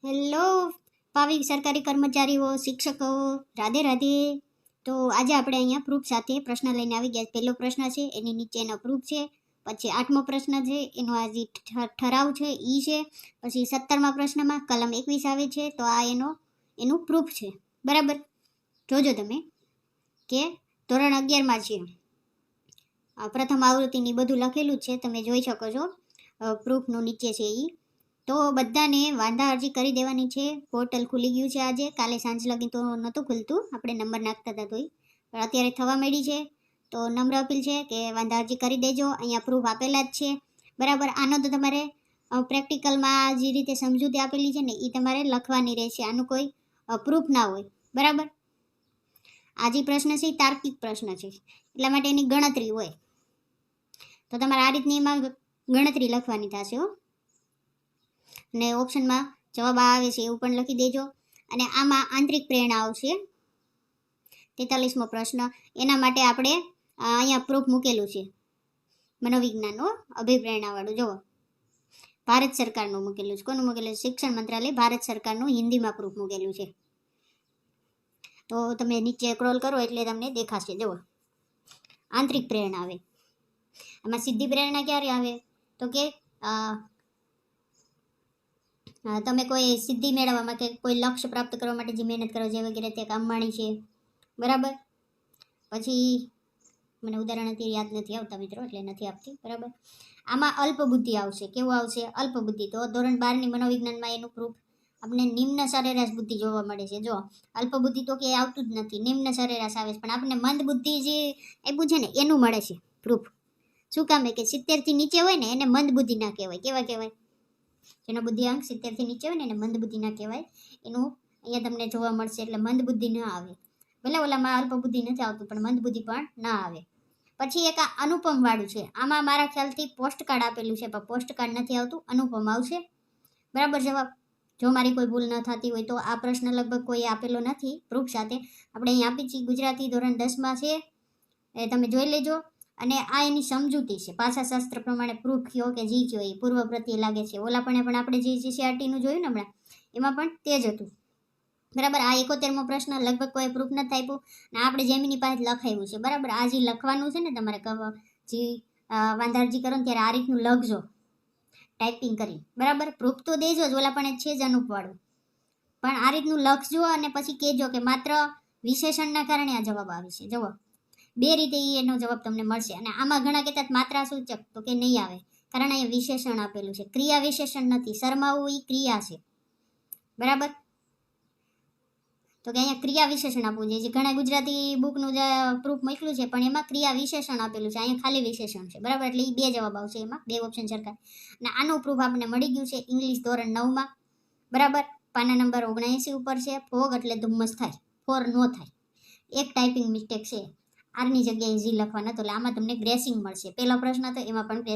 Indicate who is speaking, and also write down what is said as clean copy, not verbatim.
Speaker 1: Hello ભાવિક સરકારી કર્મચારીઓ, શિક્ષકો, રાધે રાધે. તો આજે આપણે અહીંયા પ્રૂફ સાથે પ્રશ્ન લઈને આવી ગયા. પહેલો પ્રશ્ન છે એની નીચે એનો પ્રૂફ છે. પછી 8મો પ્રશ્ન છે એનો આજે ઠરાવ છે ઈ છે. પછી 17મા પ્રશ્નમાં કલમ 21 આવે છે, તો આ એનું પ્રૂફ છે. બરાબર, જોજો તમે કે ધોરણ 11માં છે, પ્રથમ આવૃત્તિની બધું લખેલું જ છે, તમે જોઈ શકો છો. પ્રૂફનું નીચે છે ઈ. તો બધાને વાંધા અરજી કરી દેવાની છે. પોર્ટલ ખુલી ગયું છે આજે, કાલે સાંજ લગી તો નહોતું ખુલતું, આપણે નંબર નાખતા હતા તોય, પણ અત્યારે થવા માંડી છે. તો નમ્ર અપીલ છે કે વાંધા અરજી કરી દેજો. અહીંયા પ્રૂફ આપેલા જ છે. બરાબર, આનો તો તમારે પ્રેક્ટિકલમાં જે રીતે સમજૂતી આપેલી છે ને એ તમારે લખવાની રહેશે. આનું કોઈ પ્રૂફ ના હોય. બરાબર, આ જે પ્રશ્ન છે એ તાર્કિક પ્રશ્ન છે, એટલા માટે એની ગણતરી હોય. તો તમારે આ રીતની એમાં ગણતરી લખવાની થશે હો. અને ઓપ્શનમાં જવાબ આવે છે એવું પણ લખી દેજો. અને આમાં આંતરિક પ્રેરણા આવશે 43મો પ્રશ્ન. એના માટે આપણે અહીંયા પ્રૂફ મૂકેલું છે મનોવિજ્ઞાનનો અભિપ્રેરણાવાળું. જુઓ, ભારત સરકારનું મૂકેલું છે. કોનું મૂકેલું છે? શિક્ષણ મંત્રાલય ભારત સરકારનું હિન્દીમાં પ્રૂફ મૂકેલું છે. તો તમે નીચે સ્ક્રોલ કરો એટલે તમને દેખાશે. જુઓ, આંતરિક પ્રેરણા આવે. આમાં સીધી પ્રેરણા ક્યારે આવે? તો કે તમે કોઈ સિદ્ધિ મેળવવા માટે, કોઈ લક્ષ્ય પ્રાપ્ત કરવા માટે જે મહેનત કરો, જેવી રીતે અંબાણી છે. બરાબર, પછી મને ઉદાહરણ અત્યારે યાદ નથી આવતા મિત્રો, એટલે નથી આપતી. બરાબર, આમાં અલ્પ બુદ્ધિ આવશે. કેવું આવશે? અલ્પ બુદ્ધિ. તો ધોરણ 12ની મનોવિજ્ઞાનમાં એનું પ્રૂફ આપણે નિમ્ન સરેરાશ બુદ્ધિ જોવા મળે છે. જો અલ્પ બુદ્ધિ તો કે આવતું જ નથી, નિમ્ન સરેરાશ આવે છે, પણ આપણને મંદ બુદ્ધિ જે આપ્યું છે ને એનું મળે છે પ્રૂફ. શું કામ? કે 70થી નીચે હોય ને એને મંદ બુદ્ધિ ના કહેવાય. કેવા કહેવાય? જેનો બુદ્ધિઆંક 70થી નીચે હોય ને એને મંદ બુદ્ધિ ના કહેવાય. એનું અહીંયા તમને જોવા મળશે. એટલે મંદ બુદ્ધિ ના આવે. ભલે ઓલામાં અલ્પ બુદ્ધિ નથી આવતું, પણ મંદ બુદ્ધિ પણ ના આવે. પછી એક આ અનુપમ વાળું છે. આમાં મારા ખ્યાલથી પોસ્ટ કાર્ડ આપેલું છે, પણ પોસ્ટ કાર્ડ નથી આવતું, અનુપમ આવશે. બરાબર જવાબ. જો મારી કોઈ ભૂલ ન થતી હોય તો આ પ્રશ્ન લગભગ કોઈ આપેલો નથી પ્રૂફ સાથે. આપણે અહીં આપી છીએ. ગુજરાતી ધોરણ 10માં છે, એ તમે જોઈ લેજો. અને આ એની સમજૂતી છે. ભાષાશાસ્ત્ર પ્રમાણે પ્રૂફ કયો કે જી કયો એ પૂર્વ પ્રત્યે લાગે છે. ઓલા પણ આપણે જે જીસીઆરટીનું જોયું ને હમણાં, એમાં પણ તે જ હતું. બરાબર, આ 71મો પ્રશ્ન લગભગ કોઈ પ્રૂફ નથી આપ્યું, ને આપણે જેમીની પાસે લખાવ્યું છે. બરાબર, આ જે લખવાનું છે ને તમારે જે વાંધા અરજી કરો ને ત્યારે આ રીતનું લખજો ટાઈપિંગ કરી. બરાબર, પ્રૂફ તો દેજો જ, ઓલા પણ છે જ અનુપવાળું, પણ આ રીતનું લખજો અને પછી કહેજો કે માત્ર વિશેષણના કારણે આ જવાબ આવે છે. જુઓ, બે રીતે એનો જવાબ તમને મળશે. અને આમાં ઘણા કહેતા માત્રા સૂચક, તો કે નહીં આવે, કારણ અહીંયા વિશેષણ આપેલું છે. ક્રિયા વિશેષણ નથી. શરમાવું એ ક્રિયા છે. બરાબર, તો કે અહીંયા ક્રિયા વિશેષણ આપવું જોઈએ. જે ઘણા ગુજરાતી બુકનું જે પ્રૂફ મોકલ્યું છે, પણ એમાં ક્રિયા વિશેષણ આપેલું છે, અહીંયા ખાલી વિશેષણ છે. બરાબર, એટલે એ બે જવાબ આવશે. એમાં બે ઓપ્શન સરખા. અને આનું પ્રૂફ આપણને મળી ગયું છે ઇંગ્લિશ ધોરણ 9માં. બરાબર, પાના નંબર 79 ઉપર છે. ફોગ એટલે ધુમ્મસ થાય, ફોર નો થાય. એક ટાઈપિંગ મિસ્ટેક છે, આરની જગ્યાએ જી લખવાના, તો એટલે આમાં તમને ગ્રેસિંગ મળશે. પહેલો પ્રશ્ન તો એમાં પણ ગ્રેસિંગ